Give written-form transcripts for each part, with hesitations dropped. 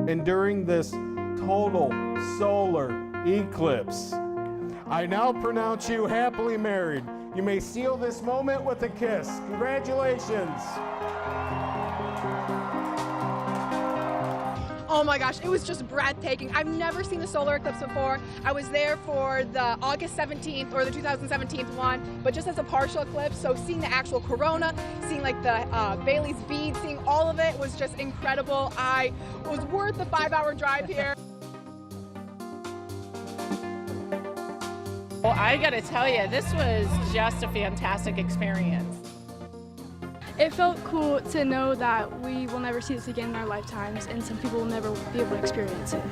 enduring this total solar eclipse. I now pronounce you happily married. You may seal this moment with a kiss. Congratulations. Oh my gosh, it was just breathtaking. I've never seen a solar eclipse before. I was there for the August 17th or the 2017 one, but just as a partial eclipse. So seeing the actual corona, seeing like the Bailey's bead, seeing all of it was just incredible. It was worth the 5-hour drive here. Well, I gotta tell you, this was just a fantastic experience. It felt cool to know that we will never see this again in our lifetimes, and some people will never be able to experience it.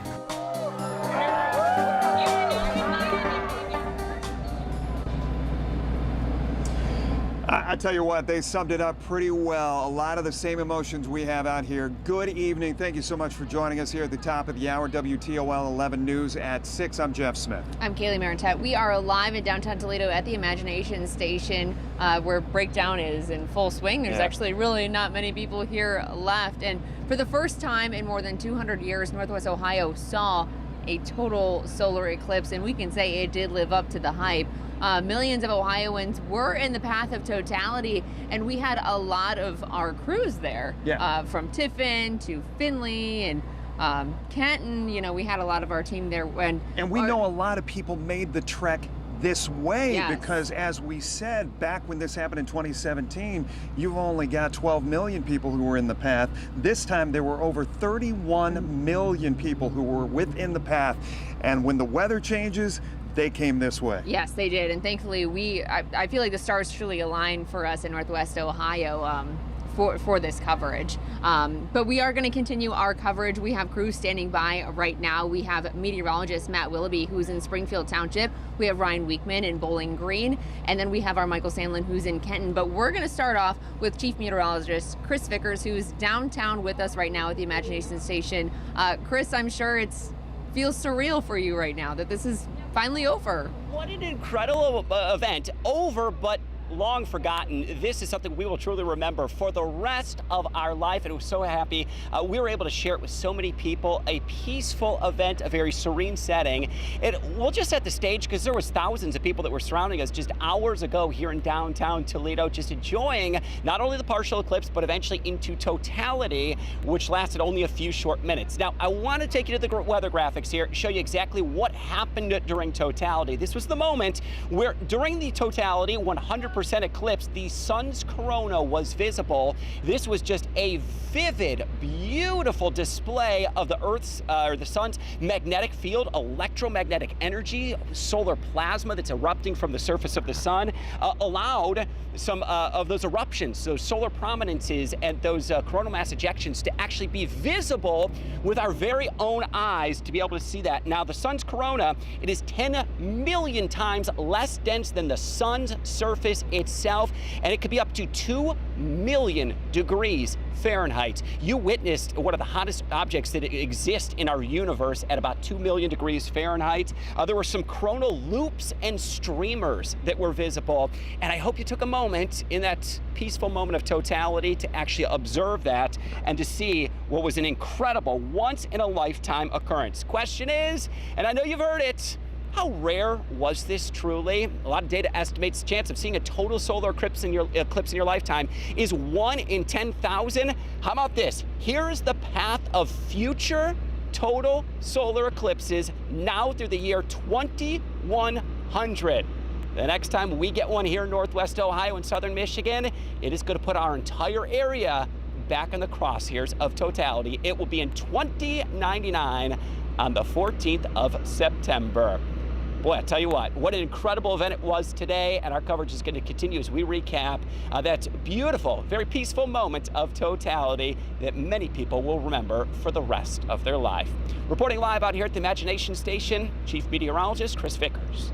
I tell you what, they summed it up pretty well. A lot of the same emotions we have out here. Good evening. Thank you so much for joining us here at the top of the hour. WTOL 11 News at 6. I'm Jeff Smith. I'm Kaylee Marinette. We are live in downtown Toledo at the Imagination Station where breakdown is in full swing. There's actually really not many people here left. And for the first time in more than 200 years, Northwest Ohio saw a total solar eclipse, and we can say it did live up to the hype. Millions of Ohioans were in the path of totality, and we had a lot of our crews there, from Tiffin to Findlay and Kenton. You know, we had a lot of our team there. And we know a lot of people made the trek this way because, as we said back when this happened in 2017, you've only got 12 million people who were in the path. This time there were over 31 million people who were within the path, and when the weather changes, they came this way. Yes, they did, and thankfully I feel like the stars truly aligned for us in Northwest Ohio for this coverage. But we are going to continue our coverage. We have crews standing by right now. We have meteorologist Matt Willoughby, who's in Springfield Township. We have Ryan Weekman in Bowling Green, and then we have our Michael Sandlin, who's in Kenton. But we're going to start off with Chief Meteorologist Chris Vickers, who's downtown with us right now at the Imagination Station. Chris, I'm sure feels surreal for you right now that this is finally over. What an incredible event. Over, but long forgotten. This is something we will truly remember for the rest of our life, and we're so happy we were able to share it with so many people. A peaceful event, a very serene setting. We'll just set the stage because there was thousands of people that were surrounding us just hours ago here in downtown Toledo, just enjoying not only the partial eclipse, but eventually into totality, which lasted only a few short minutes. Now, I want to take you to the weather graphics here, show you exactly what happened during totality. This was the moment where during the totality, 100% eclipse, the sun's corona was visible. This was just a vivid, beautiful display of the Earth's or the sun's magnetic field, electromagnetic energy, solar plasma that's erupting from the surface of the sun, allowed some of those eruptions, those solar prominences, and those coronal mass ejections to actually be visible with our very own eyes, to be able to see that. Now, the sun's corona, it is 10 million times less dense than the sun's surface itself, and it could be up to 2 million degrees Fahrenheit. You witnessed one of the hottest objects that exist in our universe at about 2 million degrees Fahrenheit. There were some coronal loops and streamers that were visible, and I hope you took a moment in that peaceful moment of totality to actually observe that and to see what was an incredible once-in-a-lifetime occurrence. Question is, and I know you've heard it, how rare was this truly? A lot of data estimates the chance of seeing a total solar eclipse in your lifetime is 1 in 10,000. How about this? Here's the path of future total solar eclipses now through the year 2100. The next time we get one here in Northwest Ohio and Southern Michigan, it is going to put our entire area back in the crosshairs of totality. It will be in 2099 on the 14th of September. Boy, I tell you what an incredible event it was today, and our coverage is going to continue as we recap that beautiful, very peaceful moment of totality that many people will remember for the rest of their life. Reporting live out here at the Imagination Station, Chief Meteorologist Chris Vickers.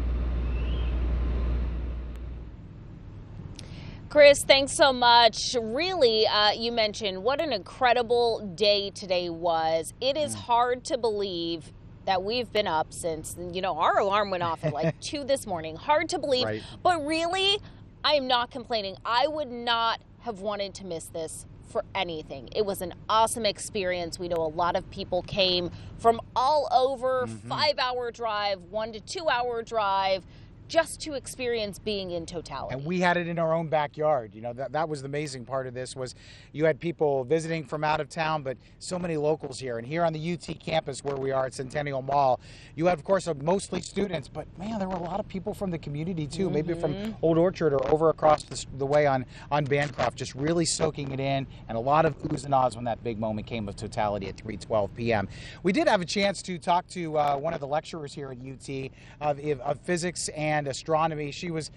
Chris, thanks so much. Really, you mentioned what an incredible day today was. It is hard to believe that we've been up since, our alarm went off at like 2 this morning. Hard to believe, but really, I am not complaining. I would not have wanted to miss this for anything. It was an awesome experience. We know a lot of people came from all over, 5-hour drive, 1 to 2 hour drive, just to experience being in totality. And we had it in our own backyard. You know, that was the amazing part of this, was you had people visiting from out of town, but so many locals here. And here on the UT campus where we are at Centennial Mall, you had, of course, mostly students, but man, there were a lot of people from the community too, maybe from Old Orchard or over across the way on Bancroft, just really soaking it in, and a lot of oohs and ahs when that big moment came of totality at 3:12 p.m. We did have a chance to talk to one of the lecturers here at UT of physics and astronomy. She was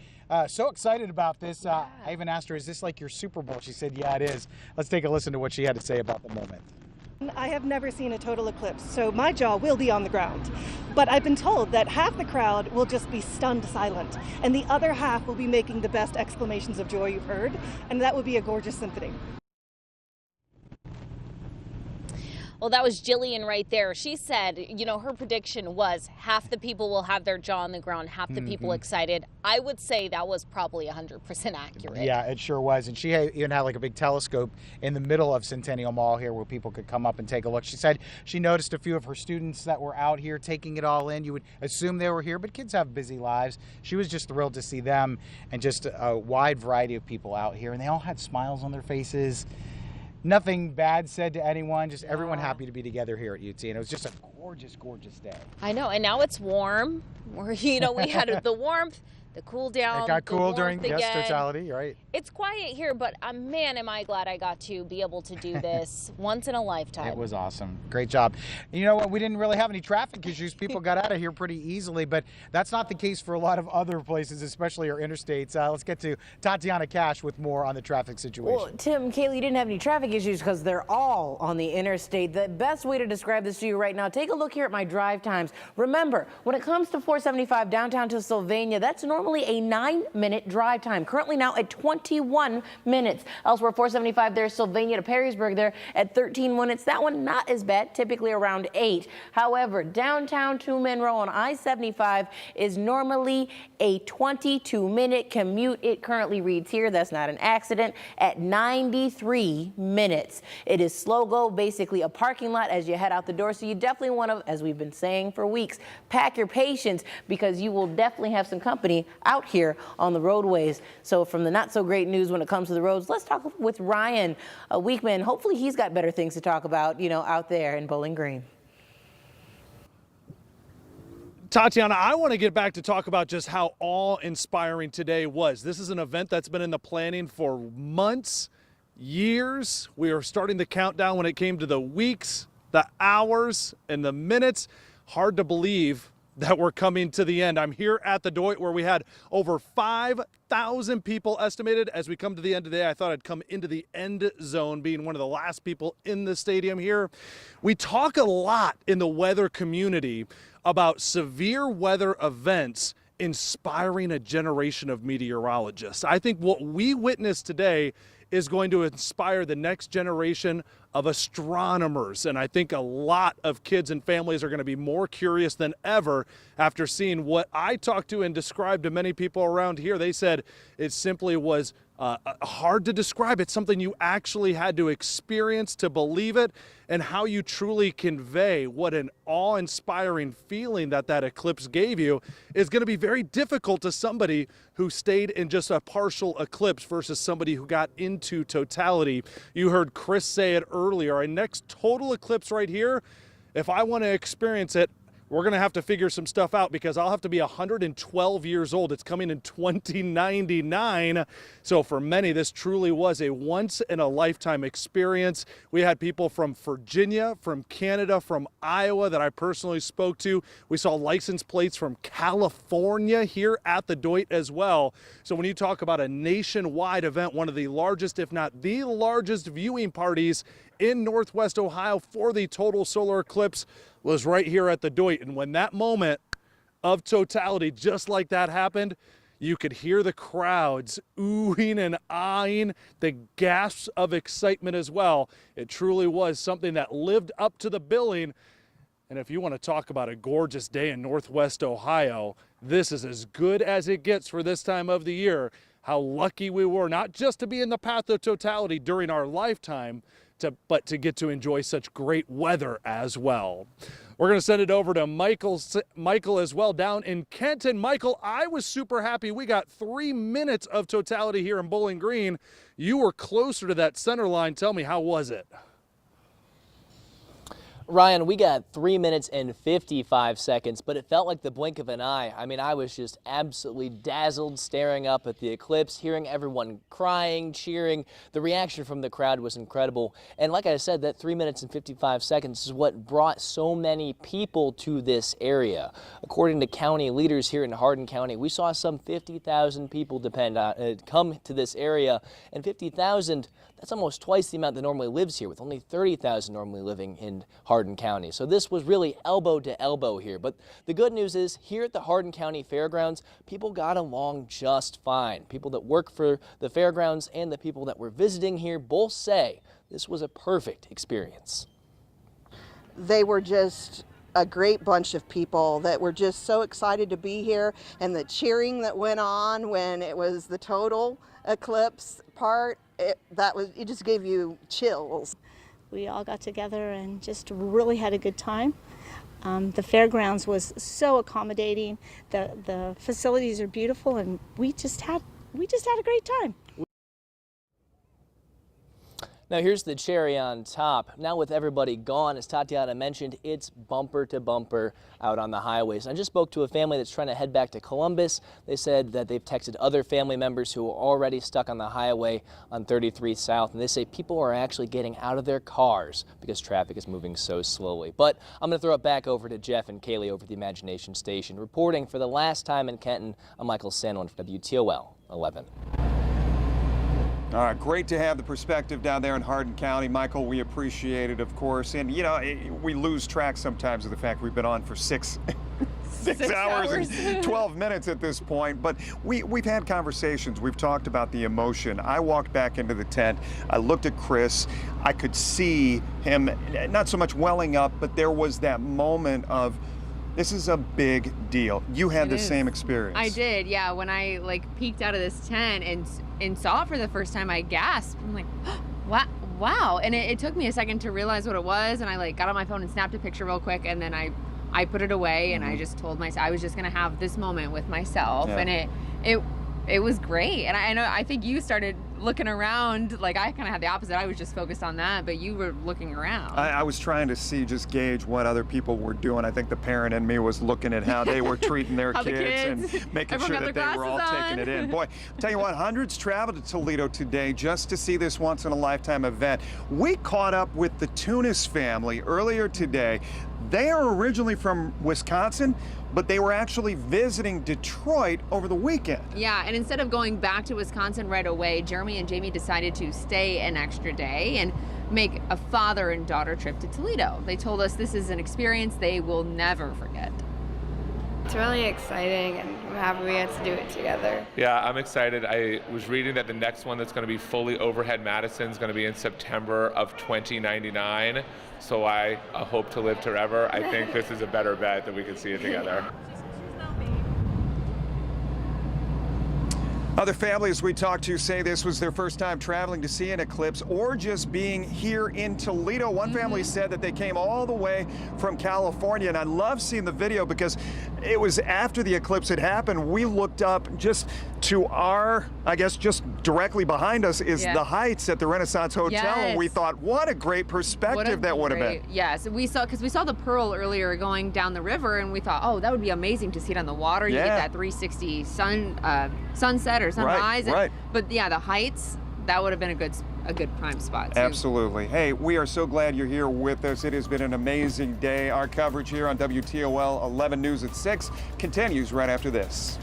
so excited about this. I even asked her, is this like your Super Bowl? She said, yeah, it is. Let's take a listen to what she had to say about the moment. I have never seen a total eclipse, so my jaw will be on the ground. But I've been told that half the crowd will just be stunned silent, and the other half will be making the best exclamations of joy you've heard, and that would be a gorgeous symphony. Well, that was Jillian right there. She said, you know, her prediction was half the people will have their jaw on the ground, half the people excited. I would say that was probably 100% accurate. Yeah, it sure was. And she even had like a big telescope in the middle of Centennial Mall here where people could come up and take a look. She said she noticed a few of her students that were out here taking it all in. You would assume they were here, but kids have busy lives. She was just thrilled to see them and just a wide variety of people out here. And they all had smiles on their faces. Nothing bad said to anyone, just everyone happy to be together here at UT. And it was just a gorgeous, gorgeous day. I know, and now it's warm. You know, we had the warmth, the cool down. It got cool during again. totality, right? It's quiet here, but man, am I glad I got to be able to do this once in a lifetime. It was awesome. Great job. You know what? We didn't really have any traffic issues. People got out of here pretty easily, but that's not the case for a lot of other places, especially our interstates. Let's get to Tatiana Cash with more on the traffic situation. Well, Tim, Kaylee, you didn't have any traffic issues because they're all on the interstate. The best way to describe this to you right now, take a look here at my drive times. Remember, when it comes to 475 downtown to Sylvania, that's normally a 9-minute drive time. Currently now at 21 minutes. Elsewhere, 475 there's Sylvania to Perrysburg there at 13 minutes. That one not as bad, typically around 8. However, downtown to Monroe on I-75 is normally a 22-minute commute. It currently reads here, that's not an accident, at 93 minutes. It is slow go, basically a parking lot as you head out the door. So you definitely want to, as we've been saying for weeks, pack your patience because you will definitely have some company out here on the roadways. So from the not so great news when it comes to the roads, let's talk with Ryan Weekman. Hopefully he's got better things to talk about, you know, out there in Bowling Green. Tatiana, I want to get back to talk about just how awe-inspiring today was. This is an event that's been in the planning for months, years. We are starting the countdown when it came to the weeks, the hours, and the minutes. Hard to believe that we're coming to the end. I'm here at the Doit where we had over 5,000 people estimated. As we come to the end of the day, I thought I'd come into the end zone, being one of the last people in the stadium here. We talk a lot in the weather community about severe weather events inspiring a generation of meteorologists. I think what we witnessed today is going to inspire the next generation of astronomers. And I think a lot of kids and families are going to be more curious than ever after seeing what I talked to and described to many people around here. They said it simply was hard to describe. It's something you actually had to experience to believe it, and how you truly convey what an awe-inspiring feeling that eclipse gave you is going to be very difficult to somebody who stayed in just a partial eclipse versus somebody who got into totality. You heard Chris say it earlier, our next total eclipse right here, if I want to experience it, we're going to have to figure some stuff out because I'll have to be 112 years old. It's coming in 2099. So for many, this truly was a once-in-a-lifetime experience. We had people from Virginia, from Canada, from Iowa that I personally spoke to. We saw license plates from California here at the Doit as well. So when you talk about a nationwide event, one of the largest, if not the largest viewing parties in Northwest Ohio for the total solar eclipse was right here at the Doit. And when that moment of totality just like that happened, you could hear the crowds oohing and aahing, the gasps of excitement as well. It truly was something that lived up to the billing. And if you want to talk about a gorgeous day in Northwest Ohio, this is as good as it gets for this time of the year. how lucky we were not just to be in the path of totality during our lifetime, but to get to enjoy such great weather as well. We're going to send it over to Michael as well down in Kenton. Michael, I was super happy. We got 3 minutes of totality here in Bowling Green. You were closer to that center line. Tell me, how was it? Ryan, we got 3 minutes and 55 seconds, but it felt like the blink of an eye. I mean, I was just absolutely dazzled staring up at the eclipse, hearing everyone crying, cheering. The reaction from the crowd was incredible. And like I said, that 3 minutes and 55 seconds is what brought so many people to this area. According to county leaders here in Hardin County, we saw some 50,000 people come to this area, and 50,000, that's almost twice the amount that normally lives here, with only 30,000 normally living in Hardin County. So this was really elbow to elbow here. But the good news is, here at the Hardin County Fairgrounds, people got along just fine. People that work for the fairgrounds and the people that were visiting here both say this was a perfect experience. They were just a great bunch of people that were just so excited to be here, and the cheering that went on when it was the total eclipse part, it just gave you chills. We all got together and just really had a good time. The fairgrounds was so accommodating. The facilities are beautiful, and we just had a great time. Now here's the cherry on top. Now with everybody gone, as Tatiana mentioned, it's bumper to bumper out on the highways. I just spoke to a family that's trying to head back to Columbus. They said that they've texted other family members who are already stuck on the highway on 33 South, and they say people are actually getting out of their cars because traffic is moving so slowly. But I'm going to throw it back over to Jeff and Kaylee over at the Imagination Station. Reporting for the last time in Kenton, I'm Michael Sanwan for WTOL 11. All right, great to have the perspective down there in Hardin County. Michael, we appreciate it, of course. And, you know, we lose track sometimes of the fact we've been on for six hours and 12 minutes at this point. But we've had conversations. We've talked about the emotion. I walked back into the tent. I looked at Chris. I could see him not so much welling up, but there was that moment of, this is a big deal. You had the same experience. I did, yeah. When I peeked out of this tent and saw it for the first time, I gasped. I'm like, oh, wow. And it took me a second to realize what it was, and I got on my phone and snapped a picture real quick, and then I put it away, and I just told myself I was just gonna have this moment with myself, and it was great. And I think you started looking around. I kind of had the opposite. I was just focused on that, but you were looking around. I was trying to just gauge what other people were doing. I think the parent in me was looking at how they were treating their kids and making sure that they were all taking it in. Boy, I'll tell you what, hundreds traveled to Toledo today just to see this once-in-a-lifetime event. We caught up with the Tunis family earlier today. They are originally from Wisconsin, but they were actually visiting Detroit over the weekend. Yeah, and instead of going back to Wisconsin right away, Jeremy and Jamie decided to stay an extra day and make a father and daughter trip to Toledo. They told us this is an experience they will never forget. It's really exciting, and I'm happy we get to do it together. Yeah, I'm excited. I was reading that the next one that's going to be fully overhead Madison is going to be in September of 2099. So I hope to live forever. I think this is a better bet that we can see it together. Other families we talked to say this was their first time traveling to see an eclipse or just being here in Toledo. One family said that they came all the way from California, and I love seeing the video because it was after the eclipse had happened. We looked up just to our, I guess just directly behind us is the Heights at the Renaissance Hotel, and we thought, what a great perspective that would have been. Yes, because we saw the Pearl earlier going down the river, and we thought, oh, that would be amazing to see it on the water. You get that 360 sunset or sunrise. Right. But yeah, the Heights, that would have been a good prime spot too. Absolutely. Hey, we are so glad you're here with us. It has been an amazing day. Our coverage here on WTOL 11 News at 6 continues right after this.